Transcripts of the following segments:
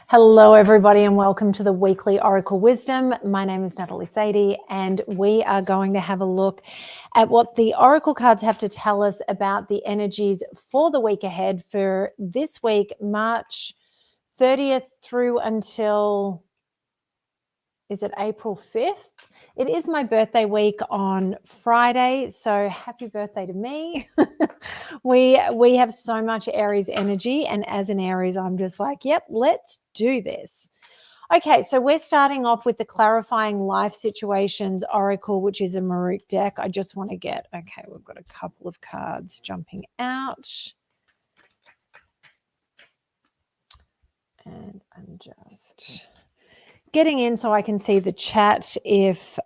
Hello, everybody, and welcome to the weekly Oracle Wisdom. My name is Natalie Sadie, and we are going to have a look at what the Oracle cards have to tell us about the energies for the week ahead for this week, March 30th through until, is it April 5th? It is my birthday week on Friday, so happy birthday to me. we have so much Aries energy, and as an Aries, I'm just like, yep, let's do this. Okay, so we're starting off with the Clarifying Life Situations Oracle, which is a MahrukhX deck. I just want to get, okay, we've got a couple of cards jumping out. And I'm just getting in so I can see the chat if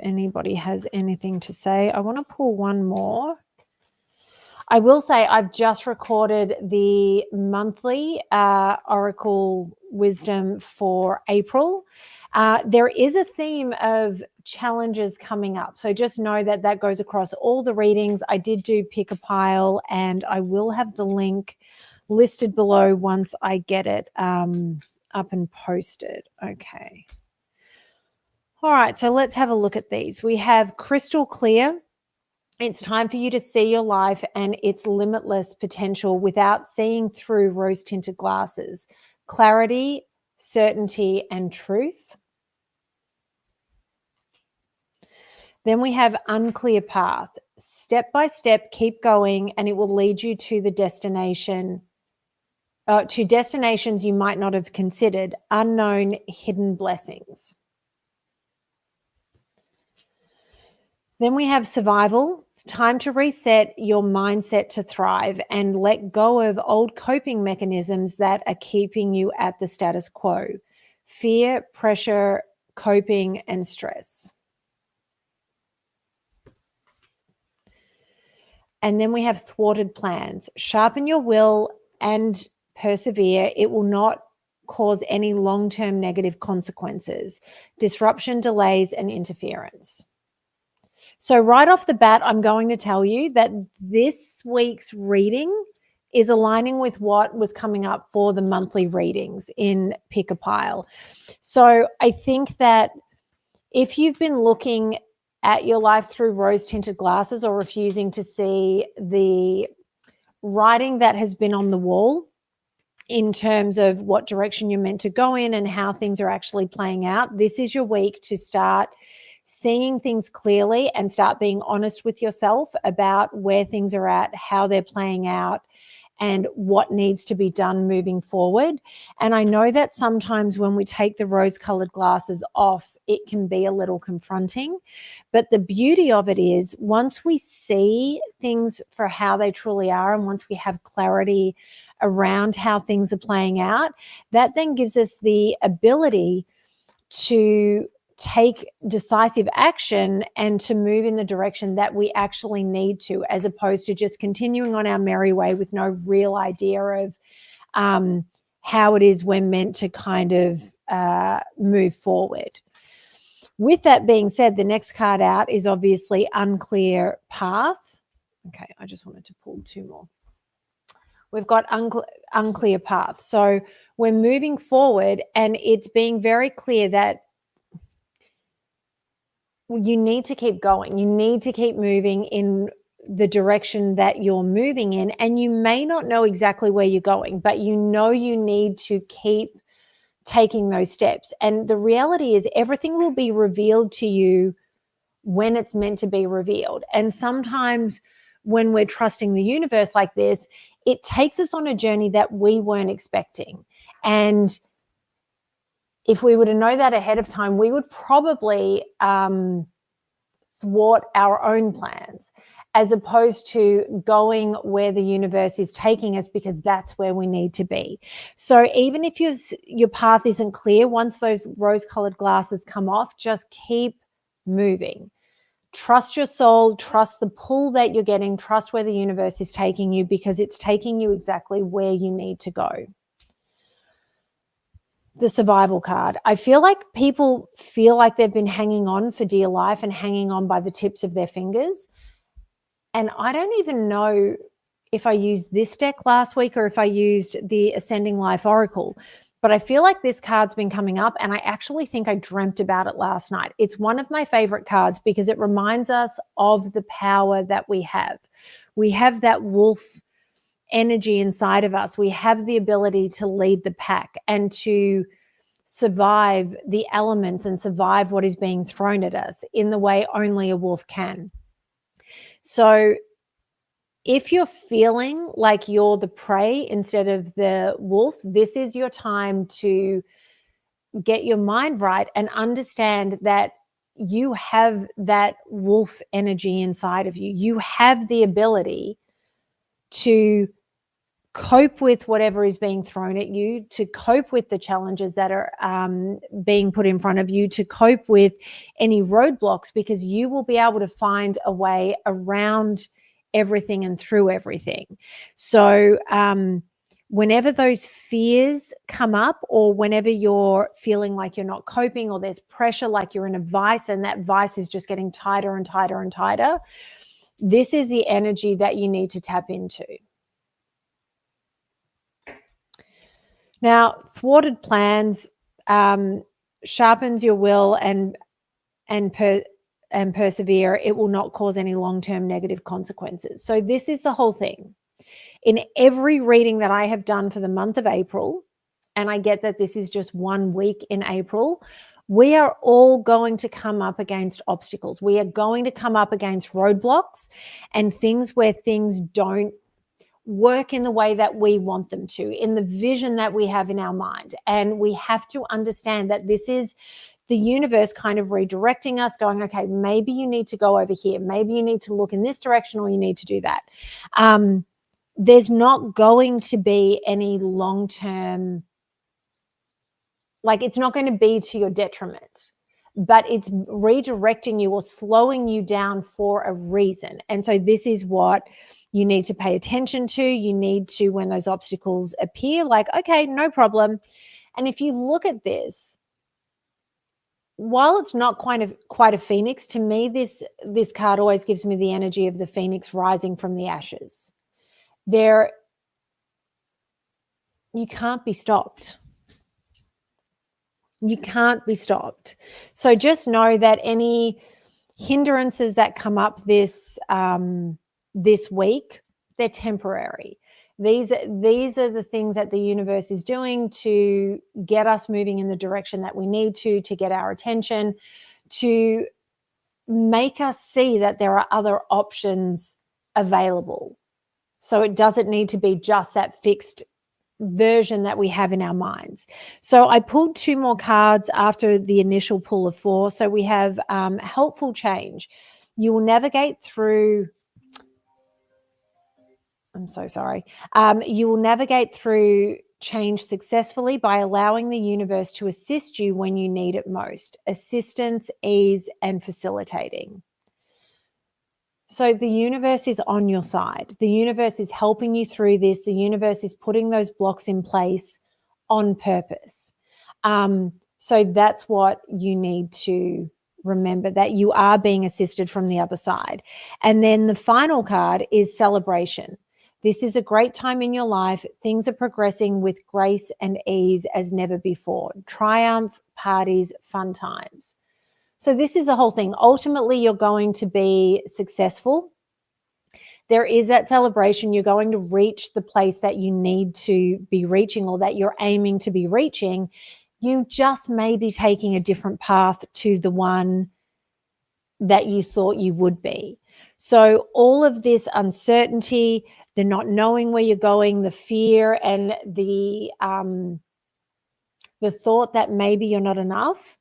anybody has anything to say. I want to pull one more. I will say I've just recorded the monthly Oracle Wisdom for April. There is a theme of challenges coming up. So just know that that goes across all the readings. I did do pick a pile, and I will have the link listed below once I get it up and posted. Okay. All right, so let's have a look at these. We have Crystal Clear. It's time for you to see your life and its limitless potential without seeing through rose-tinted glasses. Clarity, certainty, and truth. Then we have Unclear Path. Step by step, keep going, and it will lead you to the destination, to destinations you might not have considered, unknown hidden blessings. Then we have Survival. Time to reset your mindset to thrive and let go of old coping mechanisms that are keeping you at the status quo. Fear, pressure, coping, and stress. And then we have Thwarted Plans. Sharpen your will and persevere. It will not cause any long-term negative consequences. Disruption, delays, and interference. So right off the bat, I'm going to tell you that this week's reading is aligning with what was coming up for the monthly readings in Pick a Pile. So I think that if you've been looking at your life through rose-tinted glasses or refusing to see the writing that has been on the wall in terms of what direction you're meant to go in and how things are actually playing out, this is your week to start seeing things clearly and start being honest with yourself about where things are at, how they're playing out, and what needs to be done moving forward. And I know that sometimes when we take the rose-colored glasses off, it can be a little confronting. But the beauty of it is once we see things for how they truly are, and once we have clarity around how things are playing out, that then gives us the ability to take decisive action and to move in the direction that we actually need to, as opposed to just continuing on our merry way with no real idea of how it is we're meant to kind of move forward. With that being said, the next card out is obviously Unclear Path. Okay, I just wanted to pull two more. We've got Unclear Path. So we're moving forward, and it's being very clear that you need to keep going. You need to keep moving in the direction that you're moving in. And you may not know exactly where you're going, but you know you need to keep taking those steps. And the reality is everything will be revealed to you when it's meant to be revealed. And sometimes when we're trusting the universe like this, it takes us on a journey that we weren't expecting. And if we were to know that ahead of time, we would probably thwart our own plans, as opposed to going where the universe is taking us, because that's where we need to be. So even if your path isn't clear, once those rose-colored glasses come off, just keep moving. Trust your soul, trust the pull that you're getting, trust where the universe is taking you, because it's taking you exactly where you need to go. The Survival card. I feel like people feel like they've been hanging on for dear life and hanging on by the tips of their fingers. And I don't even know if I used this deck last week or if I used the Ascending Life Oracle. But I feel like this card's been coming up, and I actually think I dreamt about it last night. It's one of my favorite cards because it reminds us of the power that we have. We have that wolf energy inside of us. We have the ability to lead the pack and to survive the elements and survive what is being thrown at us in the way only a wolf can. So if you're feeling like you're the prey instead of the wolf, this is your time to get your mind right and understand that you have that wolf energy inside of you. You have the ability to cope with whatever is being thrown at you, to cope with the challenges that are being put in front of you, to cope with any roadblocks, because you will be able to find a way around everything and through everything. So whenever those fears come up, or whenever you're feeling like you're not coping, or there's pressure, like you're in a vice and that vice is just getting tighter and tighter and tighter, this is the energy that you need to tap into. Now, thwarted plans sharpens your will and persevere. It will not cause any long-term negative consequences. So this is the whole thing. In every reading that I have done for the month of April, and I get that this is just 1 week in April, we are all going to come up against obstacles. We are going to come up against roadblocks and things where things don't work in the way that we want them to, in the vision that we have in our mind. And we have to understand that this is the universe kind of redirecting us, going, okay, maybe you need to go over here. Maybe you need to look in this direction, or you need to do that. There's not going to be any long-term, like it's not going to be to your detriment, but it's redirecting you or slowing you down for a reason. And so this is what you need to pay attention to. You need to, when those obstacles appear, like, okay, no problem. And if you look at this, while it's not quite a phoenix, to me, this card always gives me the energy of the phoenix rising from the ashes. You can't be stopped. You can't be stopped. So just know that any hindrances that come up this week, they're temporary. These are the things that the universe is doing to get us moving in the direction that we need to get our attention, to make us see that there are other options available. So it doesn't need to be just that fixed version that we have in our minds. So I pulled 2 more cards after the initial pull of 4. So we have helpful change. You will navigate through, I'm so sorry. You will navigate through change successfully by allowing the universe to assist you when you need it most. Assistance, ease, and facilitating. So the universe is on your side. The universe is helping you through this. The universe is putting those blocks in place on purpose. So that's what you need to remember, that you are being assisted from the other side. And then the final card is celebration. This is a great time in your life. Things are progressing with grace and ease as never before. Triumph, parties, fun times. So this is the whole thing. Ultimately, you're going to be successful. There is that celebration. You're going to reach the place that you need to be reaching, or that you're aiming to be reaching. You just may be taking a different path to the one that you thought you would be. So all of this uncertainty, the not knowing where you're going, the fear, and the thought that maybe you're not enough,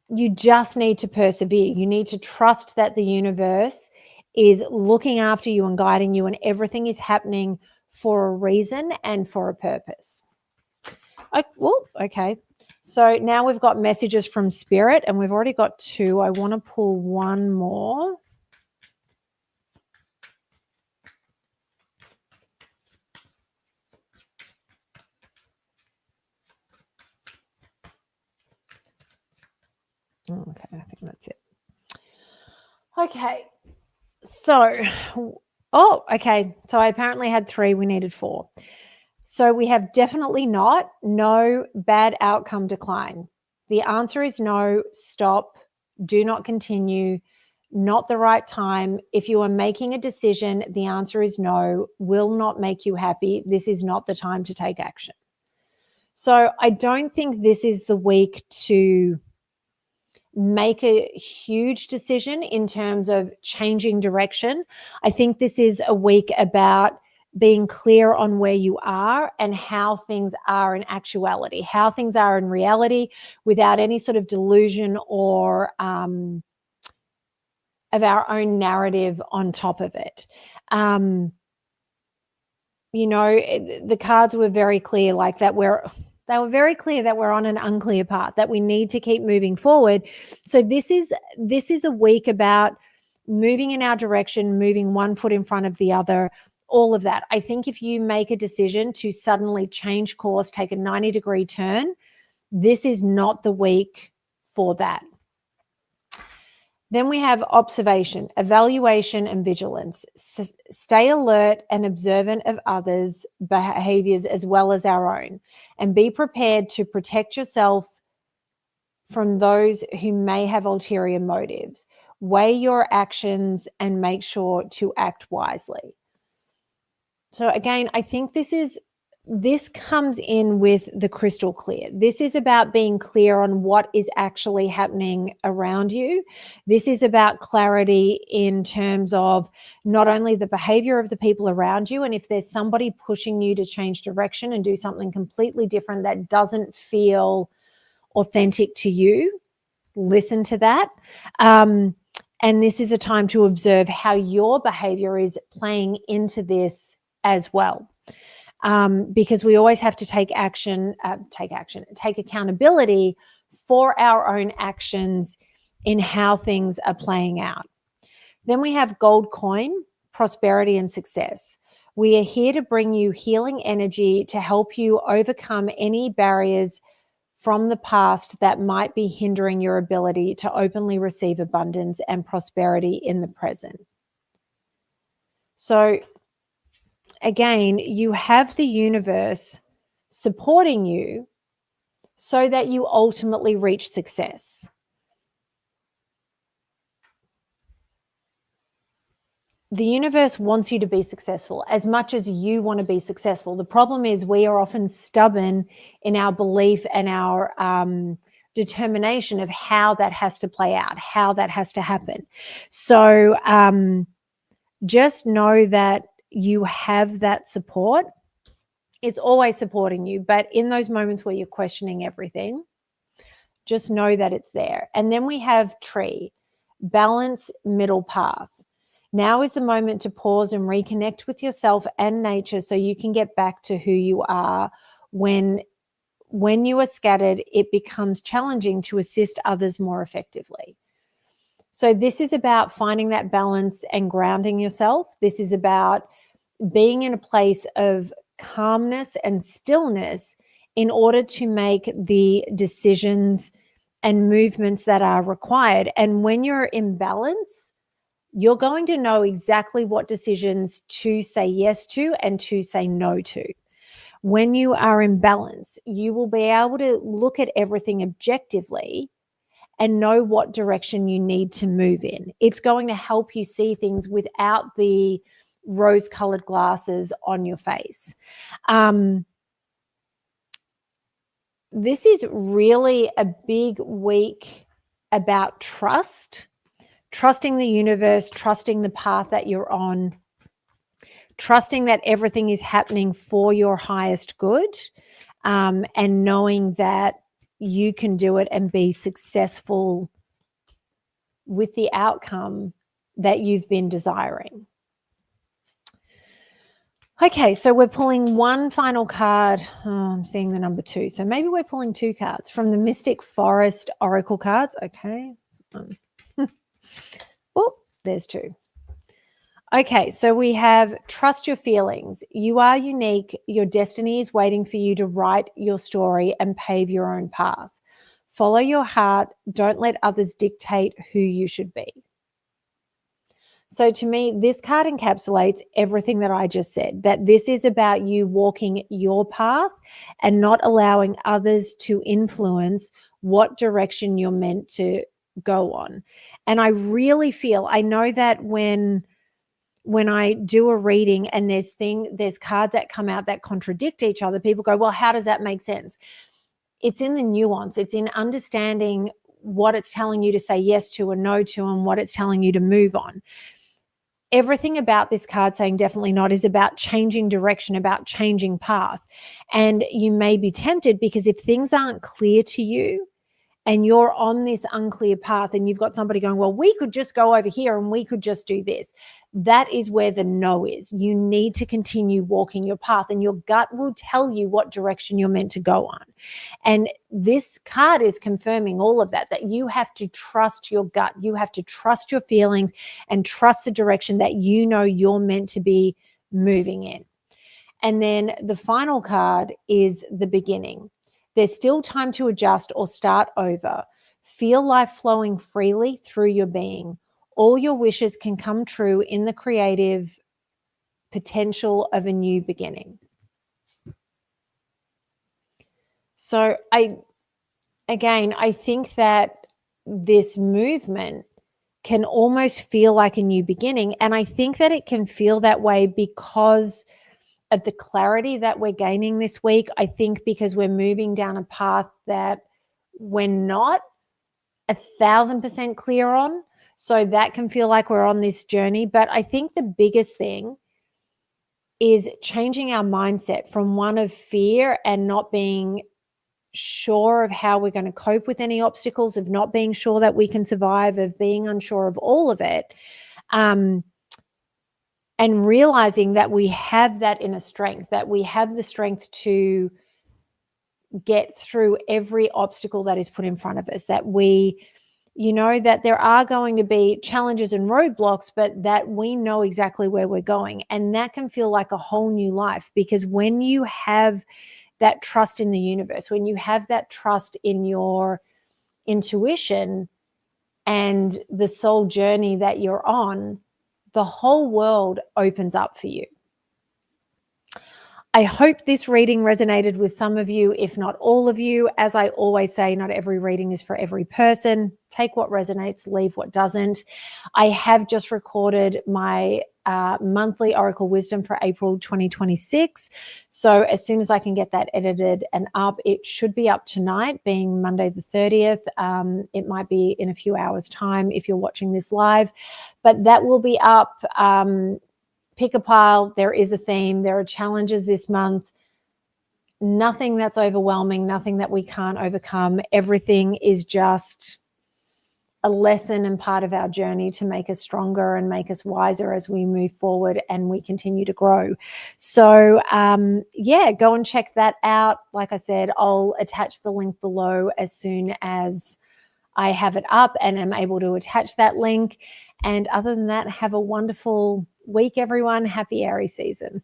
you just need to persevere. You need to trust that the universe is looking after you and guiding you, and everything is happening for a reason and for a purpose. Okay. So now we've got messages from Spirit, and we've already got 2. I want to pull 1 more. Okay, I think that's it. Okay, so Oh, okay. So I apparently had 3. We needed 4. So we have definitely not, no, bad outcome, decline. The answer is no, stop, do not continue, not the right time. If you are making a decision, the answer is no, will not make you happy. This is not the time to take action. So I don't think this is the week to make a huge decision in terms of changing direction. I think this is a week about being clear on where you are and how things are in actuality, how things are in reality, without any sort of delusion or of our own narrative on top of it. The cards were very clear, like that they were very clear that we're on an unclear path, that we need to keep moving forward. So this is a week about moving in our direction, moving one foot in front of the other, all of that. I think if you make a decision to suddenly change course, take a 90-degree turn, this is not the week for that. Then we have observation, evaluation, and vigilance. Stay alert and observant of others' behaviors as well as our own, and be prepared to protect yourself from those who may have ulterior motives. Weigh your actions and make sure to act wisely. So again, I think this comes in with the crystal clear. This is about being clear on what is actually happening around you. This is about clarity in terms of not only the behavior of the people around you, and if there's somebody pushing you to change direction and do something completely different that doesn't feel authentic to you, listen to that. And this is a time to observe how your behavior is playing into this as well. Because we always have to take accountability for our own actions in how things are playing out. Then we have gold coin, prosperity and success. We are here to bring you healing energy to help you overcome any barriers from the past that might be hindering your ability to openly receive abundance and prosperity in the present. So again, you have the universe supporting you so that you ultimately reach success. The universe wants you to be successful as much as you want to be successful. The problem is we are often stubborn in our belief and our determination of how that has to play out, how that has to happen. So just know that you have that support. It's always supporting you, but in those moments where you're questioning everything, just know that it's there. And then we have tree, balance, middle path. Now is the moment to pause and reconnect with yourself and nature so you can get back to who you are. When you are scattered, it becomes challenging to assist others more effectively. So this is about finding that balance and grounding yourself. This is about being in a place of calmness and stillness in order to make the decisions and movements that are required. And when you're in balance, you're going to know exactly what decisions to say yes to and to say no to. When you are in balance, you will be able to look at everything objectively and know what direction you need to move in. It's going to help you see things without the rose-colored glasses on your face. This is really a big week about trusting the universe, trusting the path that you're on, trusting that everything is happening for your highest good, and knowing that you can do it and be successful with the outcome that you've been desiring. Okay, so we're pulling one final card. Oh, I'm seeing the number 2. So maybe we're pulling 2 cards from the Mystic Forest Oracle cards. Okay. Oh, there's 2. Okay, so we have trust your feelings. You are unique. Your destiny is waiting for you to write your story and pave your own path. Follow your heart. Don't let others dictate who you should be. So to me, this card encapsulates everything that I just said, that this is about you walking your path and not allowing others to influence what direction you're meant to go on. And I really feel, I know that when I do a reading and there's cards that come out that contradict each other, people go, well, how does that make sense? It's in the nuance. It's in understanding what it's telling you to say yes to or no to, and what it's telling you to move on. Everything about this card saying definitely not is about changing direction, about changing path. And you may be tempted, because if things aren't clear to you and you're on this unclear path and you've got somebody going, well, we could just go over here and we could just do this. That is where the no is. You need to continue walking your path, and your gut will tell you what direction you're meant to go on. And this card is confirming all of that, that you have to trust your gut. You have to trust your feelings and trust the direction that you know you're meant to be moving in. And then the final card is the beginning. There's still time to adjust or start over. Feel life flowing freely through your being. All your wishes can come true in the creative potential of a new beginning. So I think that this movement can almost feel like a new beginning. And I think that it can feel that way because of the clarity that we're gaining this week. I think because we're moving down a path that we're not 1,000% clear on. So that can feel like we're on this journey. But I think the biggest thing is changing our mindset from one of fear and not being sure of how we're going to cope with any obstacles, of not being sure that we can survive, of being unsure of all of it. And realizing that we have that inner strength, that we have the strength to get through every obstacle that is put in front of us, that we, that there are going to be challenges and roadblocks, but that we know exactly where we're going. And that can feel like a whole new life, because when you have that trust in the universe, when you have that trust in your intuition and the soul journey that you're on, the whole world opens up for you. I hope this reading resonated with some of you, if not all of you. As I always say, not every reading is for every person. Take what resonates, leave what doesn't. I have just recorded my monthly Oracle Wisdom for April 2026. So as soon as I can get that edited and up, it should be up tonight, being Monday the 30th. It might be in a few hours' time if you're watching this live, but that will be up. Pick a pile. There is a theme. There are challenges this month. Nothing that's overwhelming, nothing that we can't overcome. Everything is just a lesson and part of our journey to make us stronger and make us wiser as we move forward and we continue to grow. So go and check that out. Like I said, I'll attach the link below as soon as I have it up and am able to attach that link. And other than that, have a wonderful week, everyone. Happy Aries season.